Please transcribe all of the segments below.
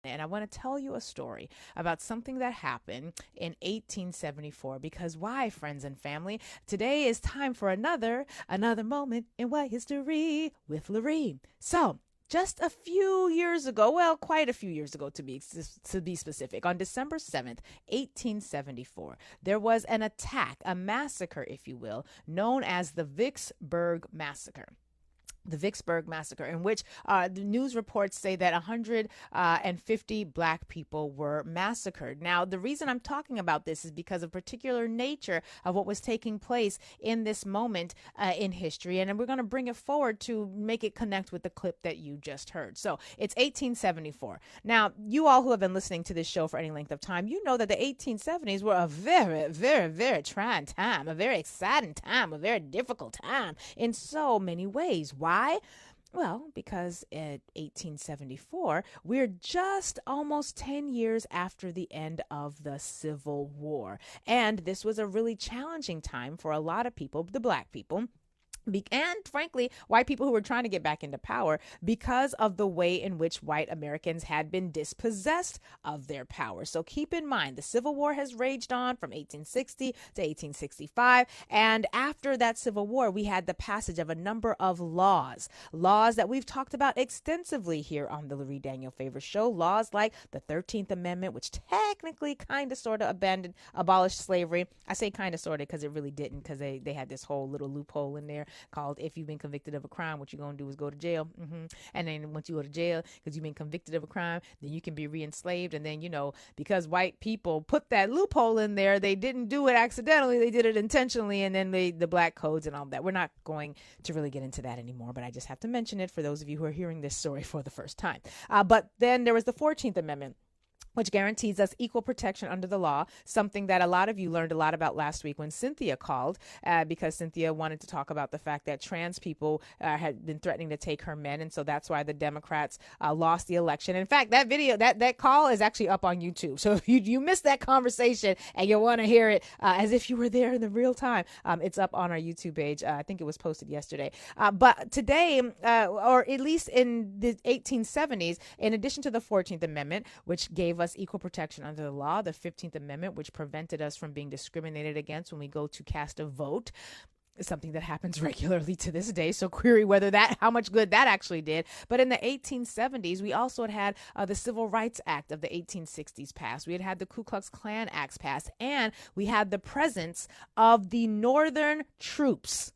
And I want to tell you a story about something that happened in 1874. Because why, friends and family? Today is time for another moment in white history with Lurie. So, just a few years ago, well, quite a few years ago to be specific, on December 7th, 1874, there was an attack, a massacre, if you will, known as the Vicksburg Massacre. The Vicksburg Massacre, in which the news reports say that 150 black people were massacred. Now, the reason I'm talking about this is because of particular nature of what was taking place in this moment in history, and we're going to bring it forward to make it connect with the clip that you just heard. So it's 1874. Now, you all who have been listening to this show for any length of time, you know that the 1870s were a very, very, very trying time, a very exciting time, a very difficult time in so many ways. Why? Well, because in 1874, we're just almost 10 years after the end of the Civil War. And this was a really challenging time for a lot of people, the black people, and frankly, white people who were trying to get back into power because of the way in which white Americans had been dispossessed of their power. So keep in mind, the Civil War has raged on from 1860 to 1865. And after that Civil War, we had the passage of a number of laws that we've talked about extensively here on the Lurie Daniel Favors Show. Laws like the 13th Amendment, which technically kind of sort of abolished slavery. I say kind of sort of because it really didn't, because they had this whole little loophole in there called, if you've been convicted of a crime, what you're going to do is go to jail. And then once you go to jail because you've been convicted of a crime, then you can be re-enslaved. And then, because white people put that loophole in there, they didn't do it accidentally, they did it intentionally. And then the black codes and all that. We're not going to really get into that anymore, but I just have to mention it for those of you who are hearing this story for the first time. But then there was the 14th Amendment, which guarantees us equal protection under the law, something that a lot of you learned a lot about last week when Cynthia called, because Cynthia wanted to talk about the fact that trans people had been threatening to take her men, and so that's why the Democrats lost the election. In fact, that video, that call is actually up on YouTube. So if you missed that conversation and you want to hear it as if you were there in the real time, it's up on our YouTube page. I think it was posted yesterday. But today, or at least in the 1870s, in addition to the 14th Amendment, which gave us equal protection under the law, the 15th Amendment, which prevented us from being discriminated against when we go to cast a vote, is something that happens regularly to this day. So query how much good that actually did. But in the 1870s, we also had the Civil Rights Act of the 1860s passed. We had the Ku Klux Klan Acts passed, and we had the presence of the Northern troops.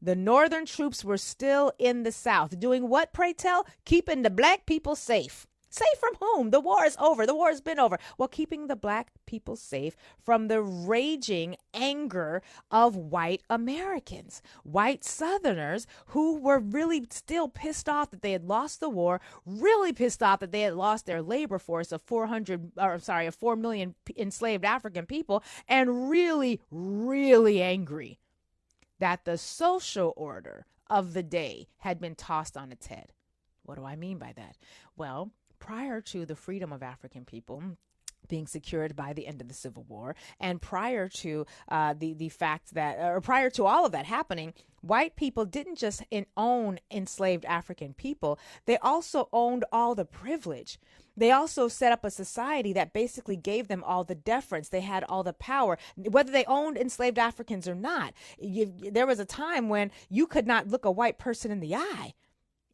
The Northern troops were still in the South. Doing what, pray tell? Keeping the black people safe. Safe from whom? The war is over. The war has been over. Well, keeping the black people safe from the raging anger of white Americans, white Southerners who were really still pissed off that they had lost the war, really pissed off that they had lost their labor force of 4 million enslaved African people, and really, really angry that the social order of the day had been tossed on its head. What do I mean by that? Well, prior to the freedom of African people being secured by the end of the Civil War, and prior to the fact that, or prior to all of that happening, white people didn't just own enslaved African people, they also owned all the privilege. They also set up a society that basically gave them all the deference. They had all the power, whether they owned enslaved Africans or not. There was a time when you could not look a white person in the eye.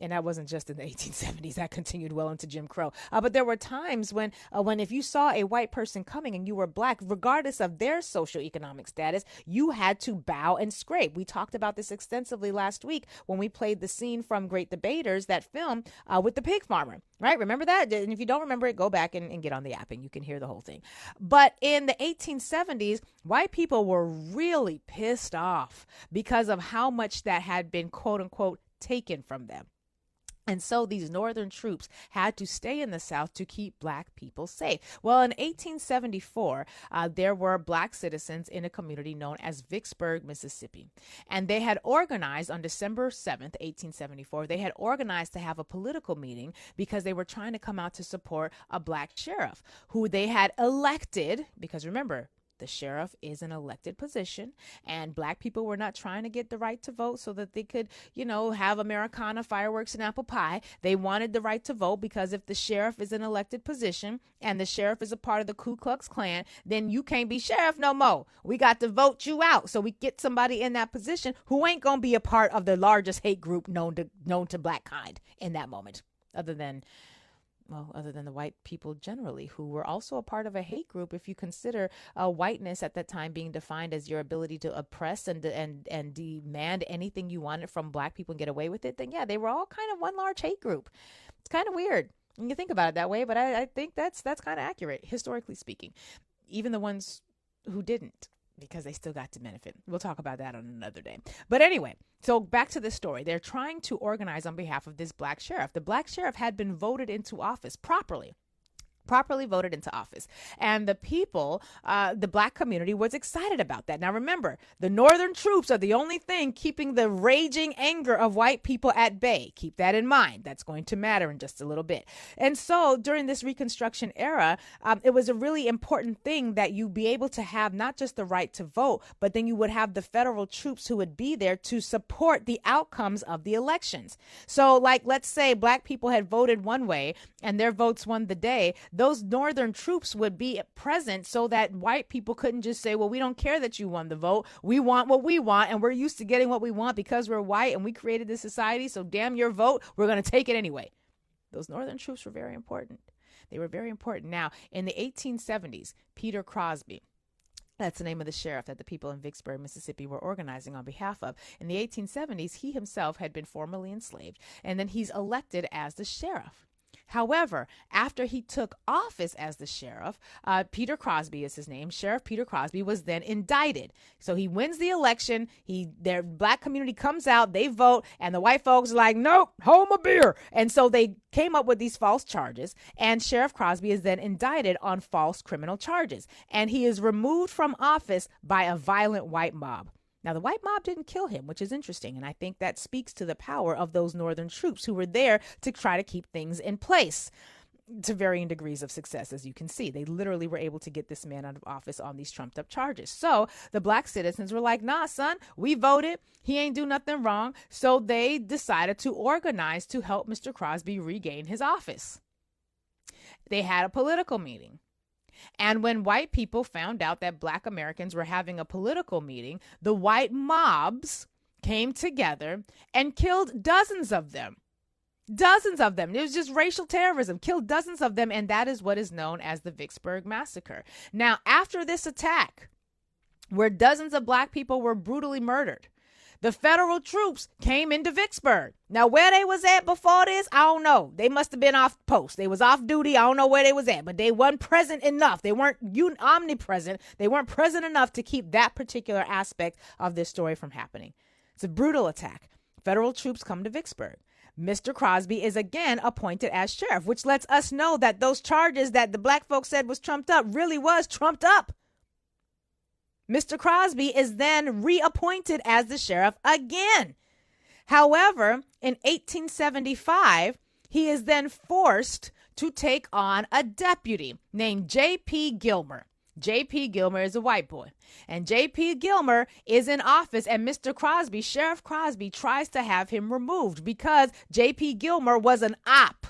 And that wasn't just in the 1870s. That continued well into Jim Crow. But there were times when if you saw a white person coming and you were black, regardless of their socioeconomic status, you had to bow and scrape. We talked about this extensively last week when we played the scene from Great Debaters, that film with the pig farmer, right? Remember that? And if you don't remember it, go back and get on the app and you can hear the whole thing. But in the 1870s, white people were really pissed off because of how much that had been, quote unquote, taken from them. And so these Northern troops had to stay in the South to keep black people safe. Well, in 1874, there were black citizens in a community known as Vicksburg, Mississippi. And they had organized on December 7th, 1874, they had organized to have a political meeting because they were trying to come out to support a black sheriff who they had elected, because remember, the sheriff is an elected position, and black people were not trying to get the right to vote so that they could, have Americana, fireworks, and apple pie. They wanted the right to vote because if the sheriff is an elected position and the sheriff is a part of the Ku Klux Klan, then you can't be sheriff no more. We got to vote you out. So we get somebody in that position who ain't going to be a part of the largest hate group known to black kind in that moment, other than the white people generally, who were also a part of a hate group. If you consider whiteness at that time being defined as your ability to oppress and demand anything you wanted from black people and get away with it, then yeah, they were all kind of one large hate group. It's kind of weird when you think about it that way, but I think that's kind of accurate, historically speaking. Even the ones who didn't, because they still got to benefit. We'll talk about that on another day. But anyway, so back to this story. They're trying to organize on behalf of this black sheriff. The black sheriff had been voted into office properly voted into office. And the people, the black community was excited about that. Now, remember, the Northern troops are the only thing keeping the raging anger of white people at bay. Keep that in mind. That's going to matter in just a little bit. And so during this Reconstruction era, it was a really important thing that you be able to have not just the right to vote, but then you would have the federal troops who would be there to support the outcomes of the elections. So like, let's say black people had voted one way and their votes won the day. Those Northern troops would be present so that white people couldn't just say, well, we don't care that you won the vote. We want what we want, and we're used to getting what we want because we're white and we created this society. So damn your vote. We're going to take it anyway. Those Northern troops were very important. They were very important. Now, in the 1870s, Peter Crosby, that's the name of the sheriff that the people in Vicksburg, Mississippi were organizing on behalf of. In the 1870s, he himself had been formerly enslaved, and then he's elected as the sheriff. However, after he took office as the sheriff, Peter Crosby is his name. Sheriff Peter Crosby was then indicted. So he wins the election. Their black community comes out, they vote, and the white folks are like, nope, hold my beer. And so they came up with these false charges, and Sheriff Crosby is then indicted on false criminal charges. And he is removed from office by a violent white mob. Now, the white mob didn't kill him, which is interesting, and I think that speaks to the power of those Northern troops who were there to try to keep things in place to varying degrees of success, as you can see. They literally were able to get this man out of office on these trumped up charges. So the black citizens were like, nah, son, we voted. He ain't do nothing wrong. So they decided to organize to help Mr. Crosby regain his office. They had a political meeting. And when white people found out that black Americans were having a political meeting, the white mobs came together and killed dozens of them. Dozens of them. It was just racial terrorism, killed dozens of them. And that is what is known as the Vicksburg Massacre. Now, after this attack, where dozens of black people were brutally murdered, the federal troops came into Vicksburg. Now, where they was at before this, I don't know. They must have been off post. They was off duty. I don't know where they was at, but they weren't present enough. They weren't omnipresent. They weren't present enough to keep that particular aspect of this story from happening. It's a brutal attack. Federal troops come to Vicksburg. Mr. Crosby is again appointed as sheriff, which lets us know that those charges that the black folks said was trumped up really was trumped up. Mr. Crosby is then reappointed as the sheriff again. However, in 1875, he is then forced to take on a deputy named J.P. Gilmer. J.P. Gilmer is a white boy, and J.P. Gilmer is in office, and Mr. Crosby, Sheriff Crosby, tries to have him removed because J.P. Gilmer was an op.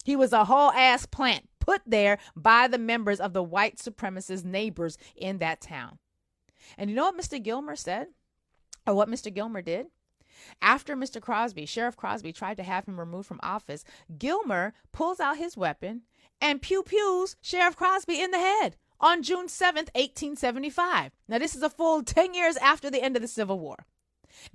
He was a whole ass plant put there by the members of the white supremacist neighbors in that town. And you know what Mr. Gilmer said, or what Mr. Gilmer did? After Mr. Crosby, Sheriff Crosby, tried to have him removed from office, Gilmer pulls out his weapon and pew-pews Sheriff Crosby in the head on June 7th, 1875. Now, this is a full 10 years after the end of the Civil War.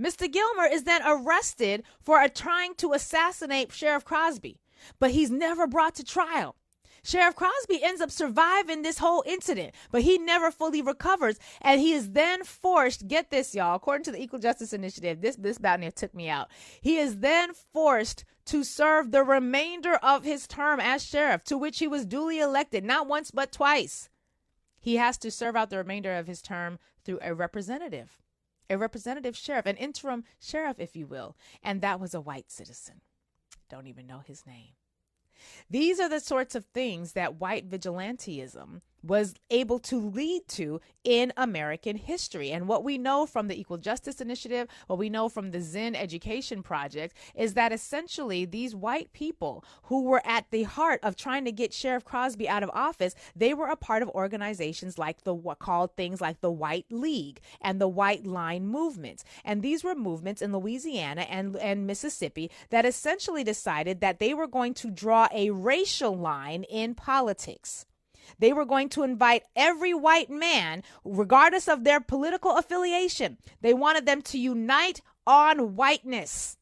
Mr. Gilmer is then arrested for trying to assassinate Sheriff Crosby, but he's never brought to trial. Sheriff Crosby ends up surviving this whole incident, but he never fully recovers. And he is then forced, get this, y'all, according to the Equal Justice Initiative, this about near took me out. He is then forced to serve the remainder of his term as sheriff, to which he was duly elected, not once, but twice. He has to serve out the remainder of his term through a representative sheriff, an interim sheriff, if you will. And that was a white citizen. Don't even know his name. These are the sorts of things that white vigilantism was able to lead to in American history. And what we know from the Equal Justice Initiative, what we know from the Zen Education Project, is that essentially these white people who were at the heart of trying to get Sheriff Crosby out of office, they were a part of organizations like what called things like the White League and the White Line movements. And these were movements in Louisiana and Mississippi that essentially decided that they were going to draw a racial line in politics. They were going to invite every white man, regardless of their political affiliation. They wanted them to unite on whiteness.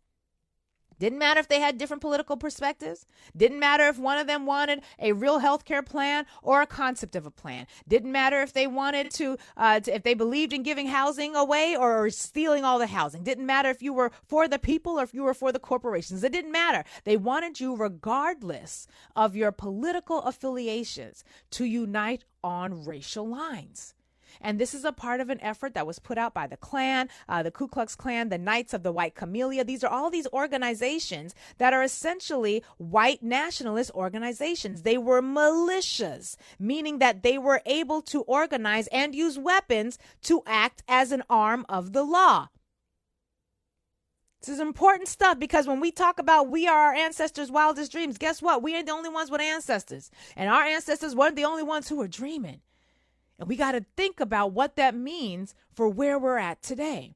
Didn't matter if they had different political perspectives. Didn't matter if one of them wanted a real health care plan or a concept of a plan. Didn't matter if they wanted to if they believed in giving housing away or stealing all the housing. Didn't matter if you were for the people or if you were for the corporations. It didn't matter. They wanted you, regardless of your political affiliations, to unite on racial lines. And this is a part of an effort that was put out by the Klan, the Ku Klux Klan, the Knights of the White Camellia. These are all these organizations that are essentially white nationalist organizations. They were militias, meaning that they were able to organize and use weapons to act as an arm of the law. This is important stuff, because when we talk about we are our ancestors' wildest dreams, guess what? We ain't the only ones with ancestors. And our ancestors weren't the only ones who were dreaming. And we got to think about what that means for where we're at today.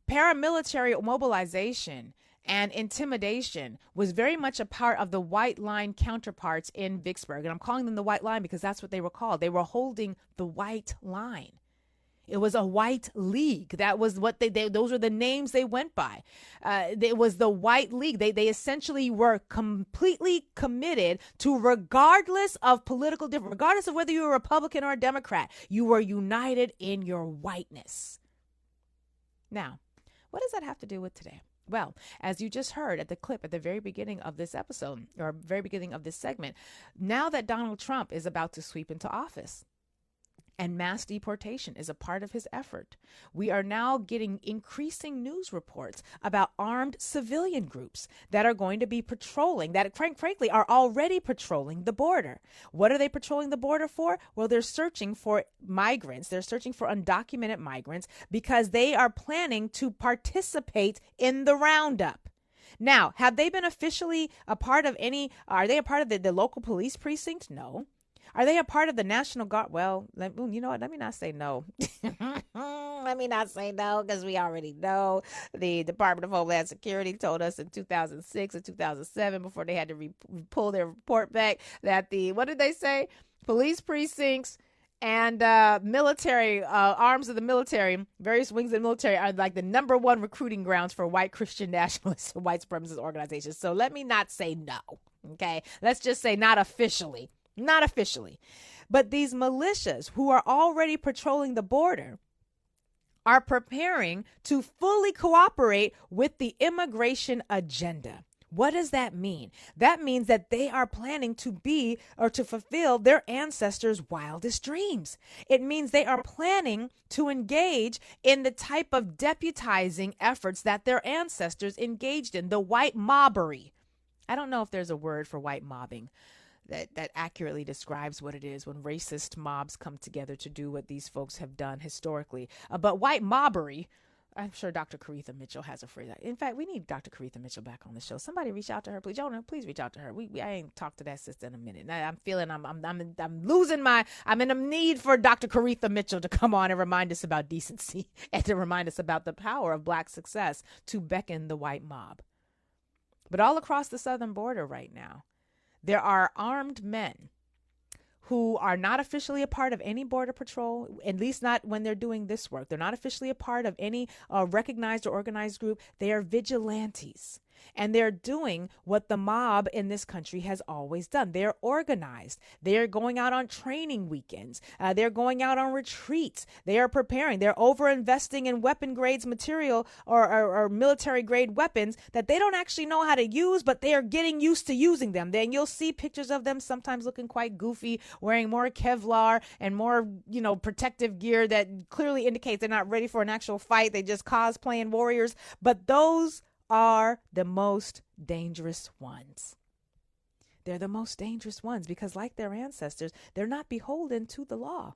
Paramilitary mobilization and intimidation was very much a part of the White Line counterparts in Vicksburg. And I'm calling them the White Line because that's what they were called. They were holding the White Line. It was a white league. That was what those were the names they went by. It was the White League. They essentially were completely committed to, regardless of political difference, regardless of whether you were a Republican or a Democrat, you were united in your whiteness. Now, what does that have to do with today? Well, as you just heard at the clip at the very beginning of this episode, or very beginning of this segment, now that Donald Trump is about to sweep into office, and mass deportation is a part of his effort, we are now getting increasing news reports about armed civilian groups that are going to be patrolling, that frankly are already patrolling the border. What are they patrolling the border for? Well, they're searching for migrants. They're searching for undocumented migrants because they are planning to participate in the roundup. Now, have they been officially a part of are they a part of the local police precinct? No. Are they a part of the National Guard? Well, you know what? Let me not say no. Let me not say no, because we already know the Department of Homeland Security told us in 2006 and 2007, before they had to pull their report back, that what did they say? Police precincts and military arms of the military, various wings of the military, are like the number one recruiting grounds for white Christian nationalist and white supremacist organizations. So let me not say no. Okay, let's just say not officially. Not officially. But these militias who are already patrolling the border are preparing to fully cooperate with the immigration agenda. What does that mean? That means that they are planning to be or to fulfill their ancestors' wildest dreams. It means they are planning to engage in the type of deputizing efforts that their ancestors engaged in, the white mobbery. I don't know if there's a word for white mobbing that accurately describes what it is when racist mobs come together to do what these folks have done historically. But white mobbery, I'm sure Dr. Caretha Mitchell has a phrase. In fact, we need Dr. Caretha Mitchell back on the show. Somebody reach out to her, please. Jonah, please reach out to her. I ain't talked to that sister in a minute. I'm feeling I'm in a need for Dr. Caretha Mitchell to come on and remind us about decency and to remind us about the power of Black success to beckon the white mob. But all across the southern border right now, there are armed men who are not officially a part of any border patrol, at least not when they're doing this work. They're not officially a part of any recognized or organized group. They are vigilantes. And they're doing what the mob in this country has always done. They're organized. They're going out on training weekends. They're going out on retreats. They are preparing. They're over-investing in weapon grades material or military grade weapons that they don't actually know how to use, but they are getting used to using them. Then you'll see pictures of them sometimes looking quite goofy, wearing more Kevlar and more, protective gear that clearly indicates they're not ready for an actual fight. They just cosplaying warriors. But those are the most dangerous ones. They're the most dangerous ones because, like their ancestors, they're not beholden to the law.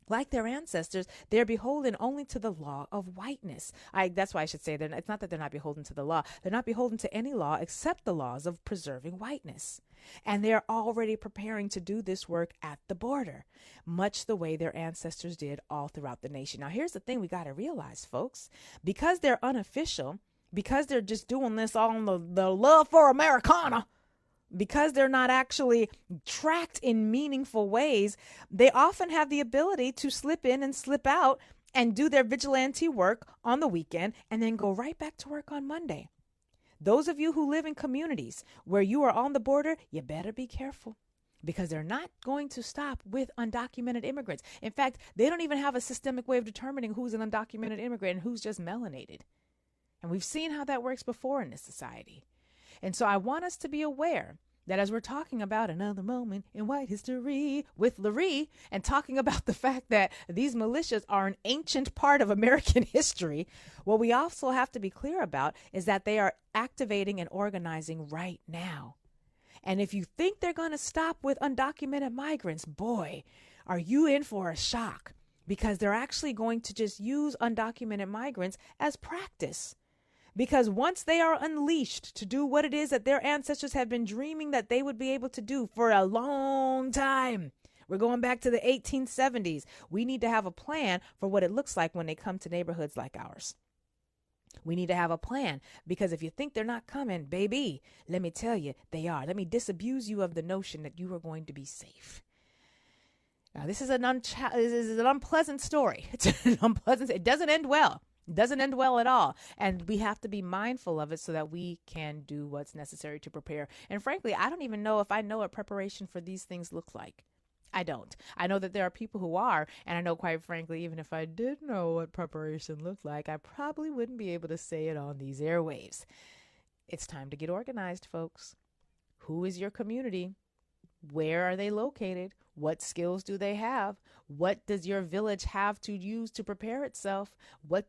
Like their ancestors, they're beholden only to the law of whiteness. That's why I should say that it's not that they're not beholden to the law. They're not beholden to any law except the laws of preserving whiteness. And they're already preparing to do this work at the border, much the way their ancestors did all throughout the nation. Now, here's the thing we got to realize, folks. Because they're unofficial, because they're just doing this on the love for Americana, because they're not actually tracked in meaningful ways, they often have the ability to slip in and slip out and do their vigilante work on the weekend and then go right back to work on Monday. Those of you who live in communities where you are on the border, you better be careful because they're not going to stop with undocumented immigrants. In fact, they don't even have a systemic way of determining who's an undocumented immigrant and who's just melanated. And we've seen how that works before in this society. And so I want us to be aware that as we're talking about another moment in white history with Lurie and talking about the fact that these militias are an ancient part of American history, what we also have to be clear about is that they are activating and organizing right now. And if you think they're going to stop with undocumented migrants, boy, are you in for a shock, because they're actually going to just use undocumented migrants as practice. Because once they are unleashed to do what it is that their ancestors have been dreaming that they would be able to do for a long time, we're going back to the 1870s. We need to have a plan for what it looks like when they come to neighborhoods like ours. We need to have a plan, because if you think they're not coming, baby, let me tell you, they are. Let me disabuse you of the notion that you are going to be safe. Now, this is an unpleasant story. It doesn't end well. It doesn't end well at all. And we have to be mindful of it so that we can do what's necessary to prepare. And frankly, I don't even know if I know what preparation for these things looks like. I don't. I know that there are people who are, and I know, quite frankly, even if I did know what preparation looked like, I probably wouldn't be able to say it on these airwaves. It's time to get organized, folks. Who is your community? Where are they located? What skills do they have? What does your village have to use to prepare itself? What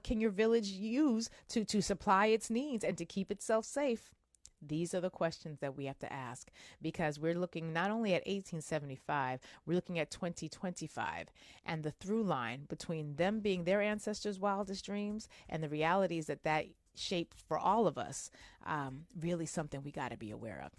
can your village use to supply its needs and to keep itself safe? These are the questions that we have to ask, because we're looking not only at 1875, we're looking at 2025, and the through line between them being their ancestors' wildest dreams and the realities that shaped for all of us, really something we got to be aware of.